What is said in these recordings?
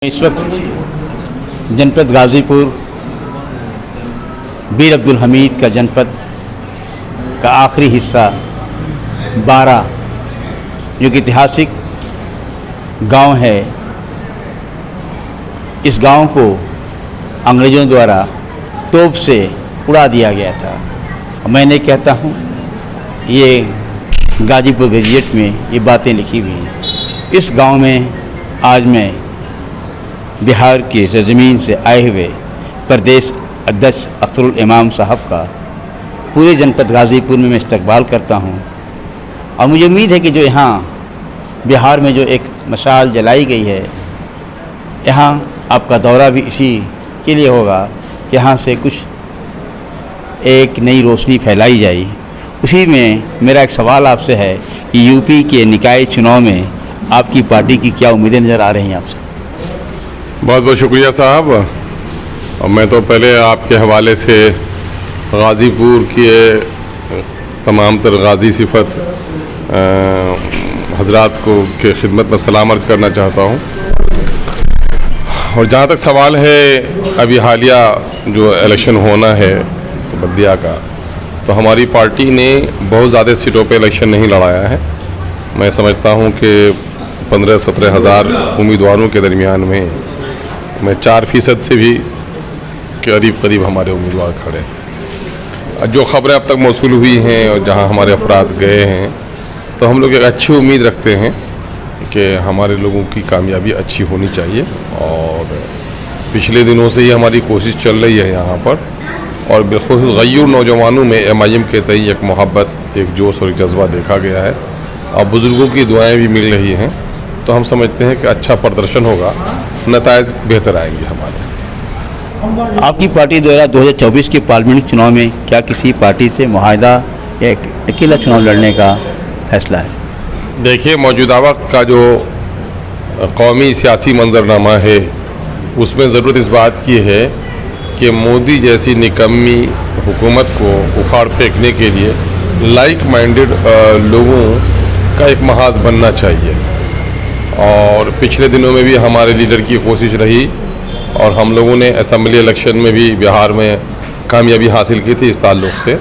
इस वक्त जनपद गाज़ीपुर बीर अब्दुल हमीद का जनपद का आखिरी हिस्सा 12 जो कि ऐतिहासिक गांव है। इस गांव को अंग्रेज़ों द्वारा तोप से उड़ा दिया गया था। मैं नहीं कहता हूँ, ये गाज़ीपुर गज़ेट में ये बातें लिखी हुई हैं। इस गांव में आज मैं बिहार की सरजमीन से आए हुए प्रदेश अध्यक्ष अख्तरुल इमाम साहब का पूरे जनपद गाज़ीपुर में मैं इस्तकबाल करता हूं। और मुझे उम्मीद है कि जो यहाँ बिहार में जो एक मशाल जलाई गई है, यहाँ आपका दौरा भी इसी के लिए होगा कि यहाँ से कुछ एक नई रोशनी फैलाई जाए। उसी में मेरा एक सवाल आपसे है कि यूपी के निकाय चुनाव में आपकी पार्टी की क्या उम्मीदें नज़र आ रही हैं आपसे? बहुत बहुत शुक्रिया साहब। और मैं तो पहले आपके हवाले से गाज़ीपुर के तमाम तर गाज़ी सिफत हजरात को के खिदमत में सलाम अर्ज़ करना चाहता हूँ। और जहाँ तक सवाल है अभी हालिया जो इलेक्शन होना है तो बल्दिया का, तो हमारी पार्टी ने बहुत ज़्यादा सीटों पे इलेक्शन नहीं लड़ाया है। मैं समझता हूँ कि 15-17 हज़ार उम्मीदवारों के दरमियान में 4% से भी करीब हमारे उम्मीदवार खड़े हैं। जो ख़बरें अब तक मौसूल हुई हैं और जहां हमारे अफराद गए हैं, तो हम लोग एक अच्छी उम्मीद रखते हैं कि हमारे लोगों की कामयाबी अच्छी होनी चाहिए। और पिछले दिनों से ही हमारी कोशिश चल रही है यहाँ पर, और बिल्कुल गयूर नौजवानों में MIM के तय एक मोहब्बत, एक जोश और एक जज्बा देखा गया है। और बुज़ुर्गों की दुआएँ भी मिल रही हैं, तो हम समझते हैं कि अच्छा प्रदर्शन होगा, नतायज बेहतर आएंगे हमारे। आपकी पार्टी द्वारा 2024 के पार्लियामेंट चुनाव में क्या किसी पार्टी से मुआहदा या अकेला चुनाव लड़ने का फैसला है? देखिए, मौजूदा वक्त का जो कौमी सियासी मंजरनामा है, उसमें ज़रूरत इस बात की है कि मोदी जैसी निकम्मी हुकूमत को उखाड़ फेंकने के लिए लाइक माइंडेड लोगों का एक महाज बनना चाहिए। और पिछले दिनों में भी हमारे लीडर की कोशिश रही, और हम लोगों ने असेंबली इलेक्शन में भी बिहार में कामयाबी हासिल की थी इस ताल्लुक़ से।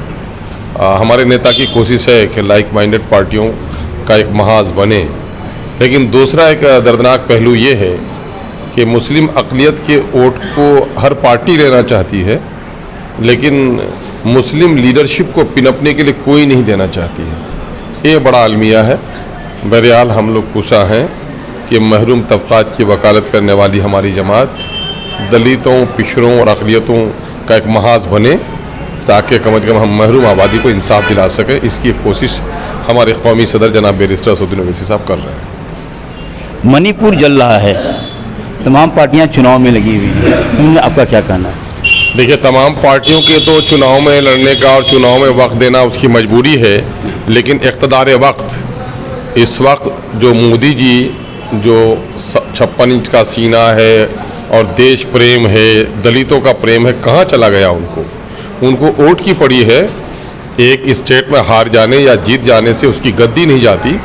हमारे नेता की कोशिश है कि लाइक माइंडेड पार्टियों का एक महाज बने। लेकिन दूसरा एक दर्दनाक पहलू ये है कि मुस्लिम अक़लियत के वोट को हर पार्टी लेना चाहती है, लेकिन मुस्लिम लीडरशिप को पिनपने के लिए कोई नहीं देना चाहती है। ये बड़ा अलमिया है। बहरहाल हम लोग कुशा हैं कि महरूम तबक़ात की वकालत करने वाली हमारी जमात दलितों, पिछड़ों और अक़लियतों का एक महाज बने, ताकि कम अज़ कम हम महरूम आबादी को इंसाफ दिला सकें। इसकी कोशिश हमारे कौमी सदर जनाब बैरिस्टर असदुद्दीन ओवैसी साहब कर रहे हैं। मणिपुर जल रहा है, तमाम पार्टियां चुनाव में लगी हुई हैं, उनमें आपका क्या कहना है? देखिए, तमाम पार्टियों के तो चुनाव में लड़ने का और चुनाव में वक्त देना उसकी मजबूरी है, लेकिन इक़्तिदार वक्त इस वक्त जो मोदी जी जो 56 इंच का सीना है और देश प्रेम है, दलितों का प्रेम है, कहाँ चला गया? उनको वोट की पड़ी है। एक स्टेट में हार जाने या जीत जाने से उसकी गद्दी नहीं जाती।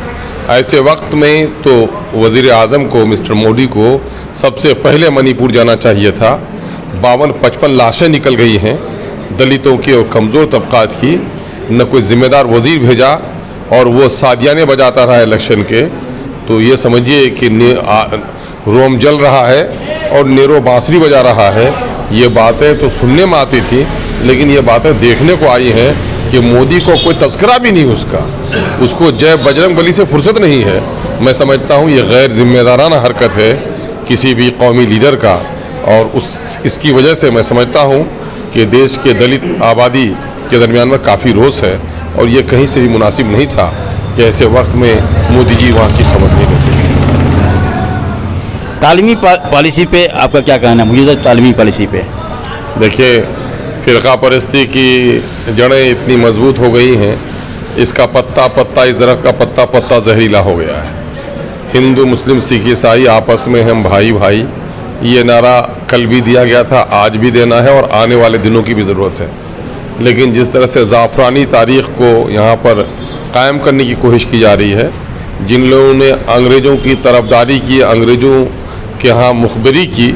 ऐसे वक्त में तो वज़ीर आज़म को, मिस्टर मोदी को सबसे पहले मणिपुर जाना चाहिए था। 52-55 लाशें निकल गई हैं दलितों की और कमज़ोर तबक़ात की। न कोई ज़िम्मेदार वज़ीर भेजा, और वो सादियाने बजाता रहा इलेक्शन के। तो ये समझिए कि रोम जल रहा है और नेरो बांसुरी बजा रहा है। ये बातें तो सुनने में आती थी, लेकिन ये बातें देखने को आई हैं कि मोदी को कोई तज़किरा भी नहीं उसको जय बजरंग बली से फुर्सत नहीं है। मैं समझता हूँ ये गैर जिम्मेदाराना हरकत है किसी भी कौमी लीडर का, और इसकी वजह से मैं समझता हूँ कि देश के दलित आबादी के दरमियान में काफ़ी रोष है, और ये कहीं से भी मुनासिब नहीं था कि ऐसे वक्त में मोदी जी वहाँ की खबर नहीं लेते। तालीमी पॉलिसी पे आपका क्या कहना है, मौजूदा तालीमी पॉलिसी पे? देखिए, फ़िरका परस्ती की जड़ें इतनी मजबूत हो गई हैं, इसका पत्ता पत्ता, इस दरख्त का पत्ता पत्ता जहरीला हो गया है। हिंदू, मुस्लिम, सिख, ईसाई आपस में हम भाई भाई, ये नारा कल भी दिया गया था, आज भी देना है, और आने वाले दिनों की भी ज़रूरत है। लेकिन जिस तरह से ज़ाफ़रानी तारीख़ को यहाँ पर कायम करने की कोशिश की जा रही है, जिन लोगों ने अंग्रेज़ों की तरफदारी की, अंग्रेज़ों कि हाँ मुखबरी की,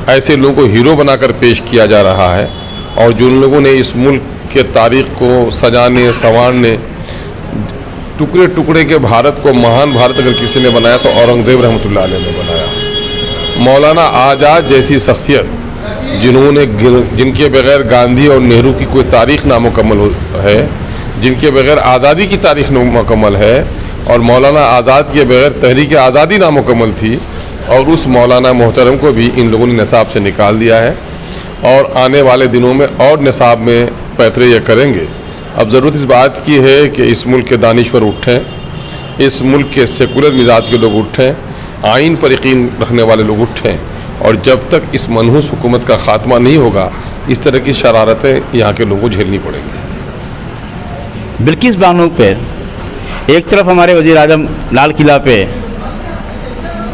ऐसे लोगों को हीरो बनाकर पेश किया जा रहा है। और जिन लोगों ने इस मुल्क के तारीख को सजाने संवारने, टुकड़े टुकड़े के भारत को महान भारत अगर किसी ने बनाया तो औरंगज़ेब रहमतुल्लाह अलैह ने बनाया। मौलाना आज़ाद जैसी शख्सियत जिनके बगैर गांधी और नेहरू की कोई तारीख नामुकम्मल है, जिनके बगैर आज़ादी की तारीख नामुकम्मल है, और मौलाना आज़ाद के बगैर तहरीक आज़ादी नामुकम्मल थी, और उस मौलाना मोहतरम को भी इन लोगों ने निसाब से निकाल दिया है और आने वाले दिनों में और निसाब में पैतरे ये करेंगे। अब ज़रूरत इस बात की है कि इस मुल्क के दानिश्वर उठें, इस मुल्क के सेकुलर मिजाज के लोग उठें, आइन पर यकीन रखने वाले लोग उठें, और जब तक इस मनहूस हुकूमत का ख़ात्मा नहीं होगा इस तरह की शरारतें यहाँ के लोगों को झेलनी पड़ेंगी। बिल्किस बानो पे एक तरफ हमारे वज़ीर आज़म लाल किला पे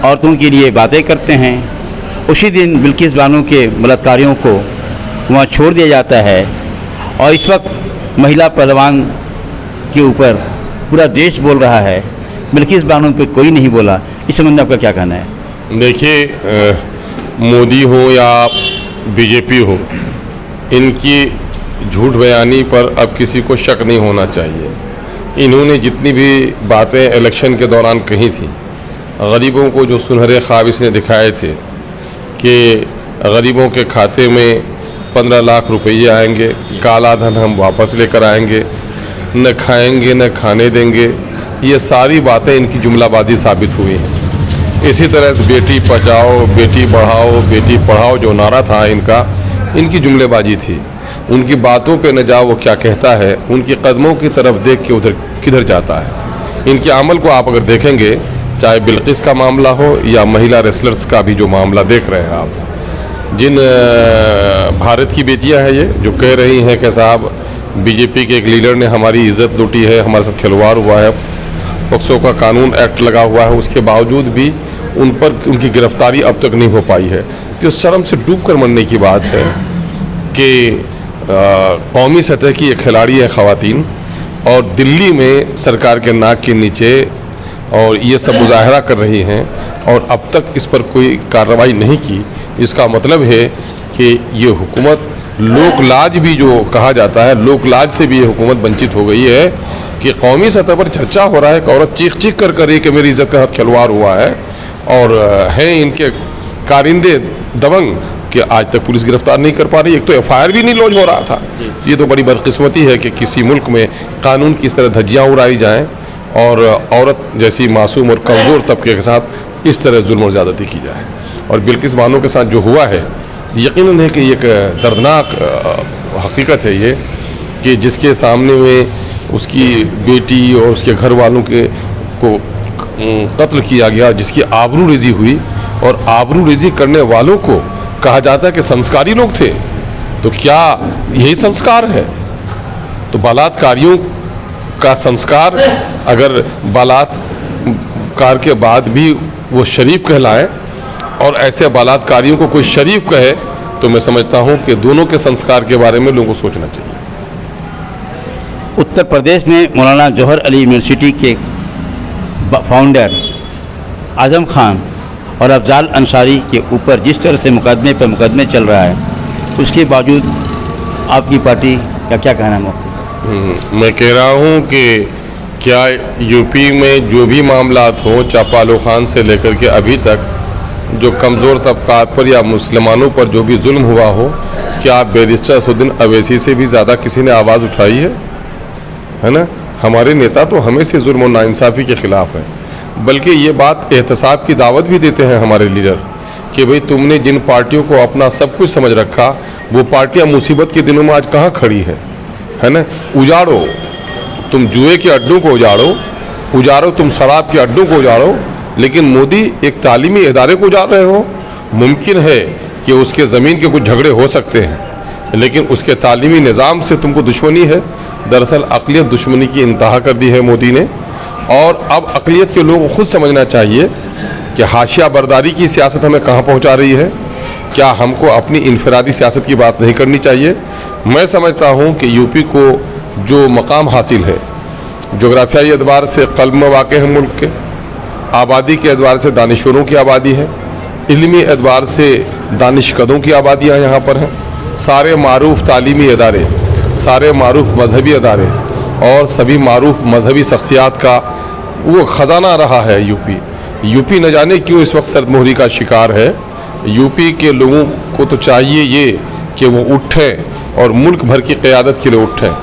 औरतों के लिए बातें करते हैं, उसी दिन बिल्किस बानो के बलात्कारियों को वहाँ छोड़ दिया जाता है, और इस वक्त महिला पहलवान के ऊपर पूरा देश बोल रहा है, बिल्किस बानो पे कोई नहीं बोला। इस संबंध में आपका क्या कहना है? देखिए, मोदी हो या बीजेपी हो, इनकी झूठ बयानी पर अब किसी को शक नहीं होना चाहिए। इन्होंने जितनी भी बातें इलेक्शन के दौरान कही थी, गरीबों को जो सुनहरे ख्वाब इसने दिखाए थे कि गरीबों के खाते में 15 लाख रुपये आएंगे, काला धन हम वापस लेकर आएंगे, न खाएंगे न खाने देंगे, ये सारी बातें इनकी जुमलाबाजी साबित हुई हैं। इसी तरह से बेटी बचाओ बेटी पढ़ाओ जो नारा था इनका, इनकी जुमलेबाजी थी। उनकी बातों पे न जाओ वो क्या कहता है, उनके कदमों की तरफ देख के उधर किधर जाता है। इनके अमल को आप अगर देखेंगे, चाहे बिल्किस का मामला हो या महिला रेसलर्स का भी जो मामला देख रहे हैं आप, जिन भारत की बेटियां हैं ये जो कह रही हैं कि साहब बीजेपी के एक लीडर ने हमारी इज्जत लूटी है, हमारे साथ खिलवाड़ हुआ है, पॉक्सो का कानून एक्ट लगा हुआ है, उसके बावजूद भी उन पर उनकी गिरफ्तारी अब तक नहीं हो पाई है। तो शर्म से डूब कर मरने की बात है कि कौमी सतह की एक खिलाड़ी है ख़वातीन, और दिल्ली में सरकार के नाक के नीचे और ये सब मुजाहरा कर रही हैं, और अब तक इस पर कोई कार्रवाई नहीं की। इसका मतलब है कि ये हुकूमत लोकलाज भी जो कहा जाता है, लोकलाज से भी ये हुकूमत वंचित हो गई है कि कौमी सतह पर चर्चा हो रहा है कि औरत चीख चीख कर रही कि मेरी इज्जत के साथ खिलवाड़ हुआ है, और हैं इनके कारिंदे दबंग कि आज तक पुलिस गिरफ्तार नहीं कर पा रही। एक तो एफआईआर भी नहीं लॉन्च हो रहा था। ये तो बड़ी बदकिस्मती है कि किसी मुल्क में कानून की इस तरह धज्जियाँ उड़ाई जाएं और औरत जैसी मासूम और कमज़ोर तबके के साथ इस तरह जुल्म और ज़्यादती की जाए। और बिल्किस बानो के साथ जो हुआ है, यकीनन है कि एक दर्दनाक हकीकत है ये, कि जिसके सामने में उसकी बेटी और उसके घर वालों को कत्ल किया गया, जिसकी आबरूरेज़ी हुई, और आबरूरेज़ी करने वालों को कहा जाता है कि संस्कारी लोग थे। तो क्या यही संस्कार है? तो बलात्कारियों का संस्कार अगर बलात्कार के बाद भी वो शरीफ कहलाए और ऐसे बलात्कारियों को कोई शरीफ कहे, तो मैं समझता हूँ कि दोनों के संस्कार के बारे में लोगों को सोचना चाहिए। उत्तर प्रदेश में मौलाना जौहर अली यूनिवर्सिटी के फाउंडर आज़म खान और अफजाल अंसारी के ऊपर जिस तरह से मुकदमे पर मुकदमे चल रहा है, उसके बावजूद आपकी पार्टी का क्या कहना है? मैं कह रहा हूँ कि क्या यूपी में जो भी मामलात हो, चापालो खान से लेकर के अभी तक जो कमज़ोर तबकात पर या मुसलमानों पर जो भी जुल्म हुआ हो, क्या बैरिस्टर असदुद्दीन अवैसी से भी ज़्यादा किसी ने आवाज़ उठाई है ना? हमारे नेता तो हमेशा जुल्म और नाइंसाफ़ी के ख़िलाफ़ है, बल्कि ये बात एहतसाब की दावत भी देते हैं हमारे लीडर कि भाई तुमने जिन पार्टियों को अपना सब कुछ समझ रखा, वो पार्टियां मुसीबत के दिनों में आज कहाँ खड़ी है ना? उजाड़ो, तुम जुए के अड्डों को उजाड़ो, तुम शराब के अड्डों को उजाड़ो, लेकिन मोदी एक तालीमी इदारे को उजाड़ रहे हो। मुमकिन है कि उसके ज़मीन के कुछ झगड़े हो सकते हैं, लेकिन उसके तालीमी निज़ाम से तुमको दुश्मनी है। दरअसल अक़लियत दुश्मनी की इंतहा कर दी है मोदी ने, और अब अक़लियत के लोगों को खुद समझना चाहिए कि हाशिया बरदारी की सियासत हमें कहाँ पहुँचा रही है। क्या हमको अपनी इनफरादी सियासत की बात नहीं करनी चाहिए? मैं समझता हूँ कि यूपी को जो मकाम हासिल है, जोग्राफियाई एतबार से क़ल्ब में वाक़ है मुल्क के, आबादी के एतबार से दानिश्वरों की आबादी है, इल्मी एतबार से दानिशकदों की आबादियाँ यहाँ पर हैं, सारे मारूफ तालीमी इदारे, सारे मारूफ मजहबी अदारे और सभी मारूफ मजहबी शख्सियात का वो ख़जाना रहा है यूपी न जाने क्यों इस वक्त सरदमोहरी का शिकार है। यूपी के लोगों को तो चाहिए ये कि वो उठें और मुल्क भर की क़यादत के लिए उठें,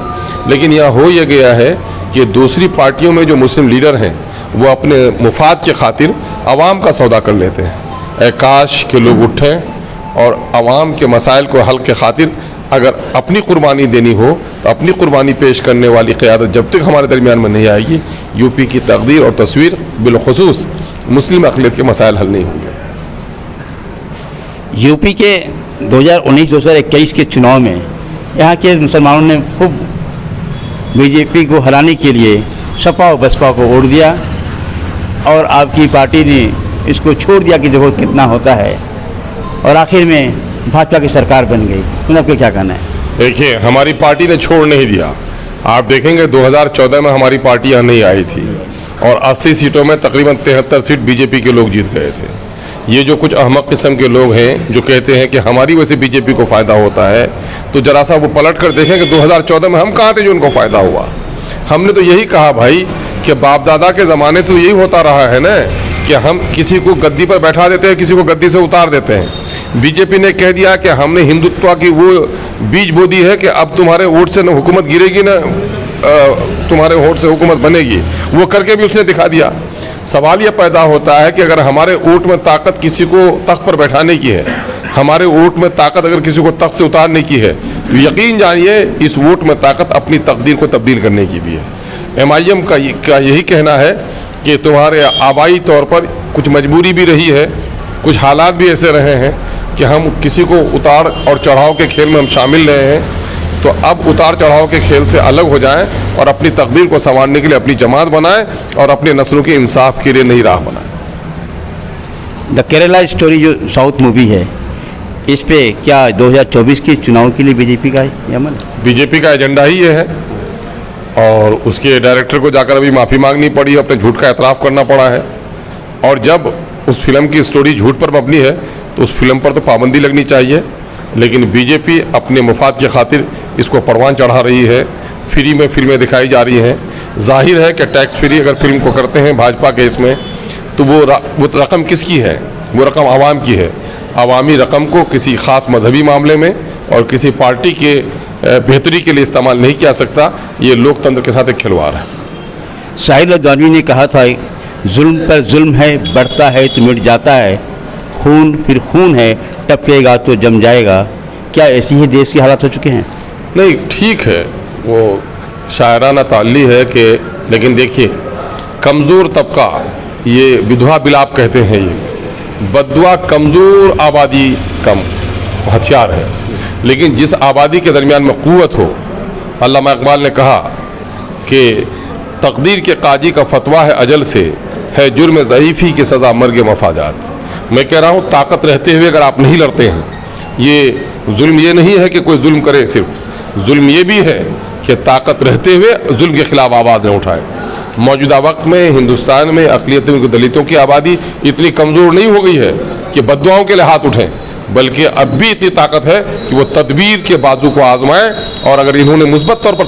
लेकिन यहाँ हो ये गया है कि दूसरी पार्टियों में जो मुस्लिम लीडर हैं वो अपने मुफाद के खातिर आवाम का सौदा कर लेते हैं। काश के लोग उठें और आवाम के मसाइल को हल के खातिर अगर अपनी कुर्बानी देनी हो तो अपनी कुर्बानी पेश करने वाली क़यादत जब तक हमारे दरमियान में नहीं आएगी, यूपी की तकदीर और तस्वीर बिलखुसूस मुस्लिम अक़लियत के मसाइल हल नहीं होंगे। यूपी के 2019-2021 के चुनाव में यहाँ के मुसलमानों ने खूब बीजेपी को हराने के लिए सपा और बसपा को वोट दिया और आपकी पार्टी ने इसको छोड़ दिया कि देखो कितना होता है, और आखिर में भाजपा की सरकार बन गई। तो आपका क्या कहना है? देखिए, हमारी पार्टी ने छोड़ नहीं दिया। आप देखेंगे 2014 में हमारी पार्टी यहाँ नहीं आई थी और 80 सीटों में तकरीबन 73 सीट बीजेपी के लोग जीत गए थे। ये जो कुछ अहमक किस्म के लोग हैं जो कहते हैं कि हमारी वजह से बीजेपी को फ़ायदा होता है, तो ज़रा सा वो पलट कर देखें कि 2014 में हम कहाँ थे जो उनको फ़ायदा हुआ। हमने तो यही कहा भाई कि बाप दादा के ज़माने से तो यही होता रहा है ना कि हम किसी को गद्दी पर बैठा देते हैं, किसी को गद्दी से उतार देते हैं। बीजेपी ने कह दिया कि हमने हिंदुत्व की वो बीज बो दी है कि अब तुम्हारे वोट से न हुकूमत गिरेगी न तुम्हारे वोट से हुकूमत बनेगी। वो करके भी उसने दिखा दिया। सवाल ये पैदा होता है कि अगर हमारे वोट में ताकत किसी को तख्त पर बैठाने की है, हमारे वोट में ताकत अगर किसी को तख्त से उतारने की है, तो यकीन जानिए इस वोट में ताकत अपनी तकदीर को तब्दील करने की भी है। MIM का यही कहना है कि तुम्हारे आबाई तौर पर कुछ मजबूरी भी रही है, कुछ हालात भी ऐसे रहे हैं कि हम किसी को उतार और चढ़ाव के खेल में हम शामिल रहे हैं, तो अब उतार चढ़ाव के खेल से अलग हो जाएं और अपनी तकदीर को संवारने के लिए अपनी जमात बनाएं और अपने नस्लों के इंसाफ के लिए नई राह बनाएं। द केरला स्टोरी जो साउथ मूवी है, इस पे क्या 2024 के चुनाव के लिए बीजेपी का अमल? बीजेपी का एजेंडा ही ये है और उसके डायरेक्टर को जाकर अभी माफ़ी मांगनी पड़ी, अपने झूठ का एतराफ़ करना पड़ा है। और जब उस फिल्म की स्टोरी झूठ पर मबनी है तो उस फिल्म पर तो पाबंदी लगनी चाहिए, लेकिन बीजेपी अपने मुफाद की खातिर इसको परवान चढ़ा रही है। फ्री में फिल्में दिखाई जा रही हैं। जाहिर है कि टैक्स फ्री अगर फिल्म को करते हैं भाजपा के इसमें, तो वो रकम किसकी है? वो रकम आवाम की है। आवामी रकम को किसी ख़ास मजहबी मामले में और किसी पार्टी के बेहतरी के लिए इस्तेमाल नहीं किया सकता। ये लोकतंत्र के साथ एक खिलवाड़ है। साहिर लद्वानी ने कहा था, जुल्म पर जुल्म है, बढ़ता है तो मिट जाता है, खून फिर खून है, टपकेगा तो जम जाएगा। क्या ऐसी ही देश के हालात हो चुके हैं? नहीं, ठीक है, वो शायराना ताल्ली है कि, लेकिन देखिए कमज़ोर तबका, ये विधवा बिलाप कहते हैं, ये बद्दुआ कमज़ोर आबादी कम हथियार है। लेकिन जिस आबादी के दरमियान में क़ुव्वत हो, अल्लामा इकबाल ने कहा कि तकदीर के काजी का फतवा है अजल से, है जुर्म ज़ईफ़ी की सज़ा मर्ग मफादात। मैं कह रहा हूँ ताकत रहते हुए अगर आप नहीं लड़ते हैं, ये जुल्म ये नहीं है कि कोई जुल्म करे, सिर्फ जुल्म ये भी है कि ताकत रहते हुए जुल्म के ख़िलाफ़ आवाज़ न उठाए। मौजूदा वक्त में हिंदुस्तान में अक़लियतों की दलितों की आबादी इतनी कमज़ोर नहीं हो गई है कि बद्दुआओं के लिए हाथ उठें, बल्कि अब भी इतनी ताकत है कि वो तदबीर के बाजू को आजमाएं, और अगर इन्होंने मुस्बत तौर पर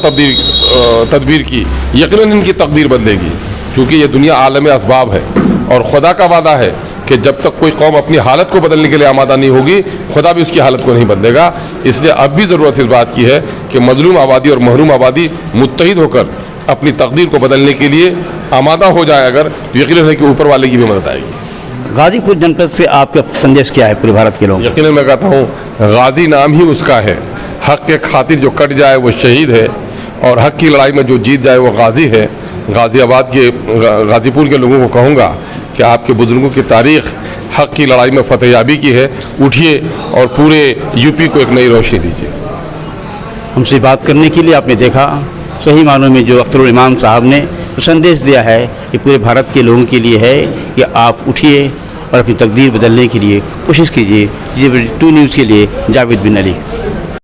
तदबीर की, यकीनन इनकी तकदीर बदलेगी। क्योंकि ये दुनिया आलम असबाब है और खुदा का वादा है कि जब तक कोई कौम अपनी हालत को बदलने के लिए आमादा नहीं होगी, खुदा भी उसकी हालत को नहीं बदलेगा। इसलिए अब भी ज़रूरत इस बात की है कि मजलूम आबादी और महरूम आबादी मुत्तहिद होकर अपनी तकदीर को बदलने के लिए आमादा हो जाए। अगर यकीनन है कि ऊपर वाले की भी मदद आएगी। गाजीपुर जनपद से आपका संदेश क्या है पूरे भारत के लोग? यकीनन मैं कहता हूँ गाजी नाम ही उसका है। हक़ के खातिर जो कट जाए वो शहीद है, और हक़ की लड़ाई में जो जीत जाए वो गाजी है। गाज़ियाबाद के गाज़ीपुर के लोगों को कहूँगा कि आपके बुज़ुर्गों की तारीख़ हक़ की लड़ाई में फ़तेहयाबी की है। उठिए और पूरे यूपी को एक नई रोशनी दीजिए। हमसे बात करने के लिए आपने देखा, सही मानों में जो अख्तरुल इमाम साहब ने संदेश दिया है ये पूरे भारत के लोगों के लिए है कि आप उठिए और अपनी तकदीर बदलने के लिए कोशिश कीजिए। जी 2 न्यूज़ के लिए जावेद बिन अली।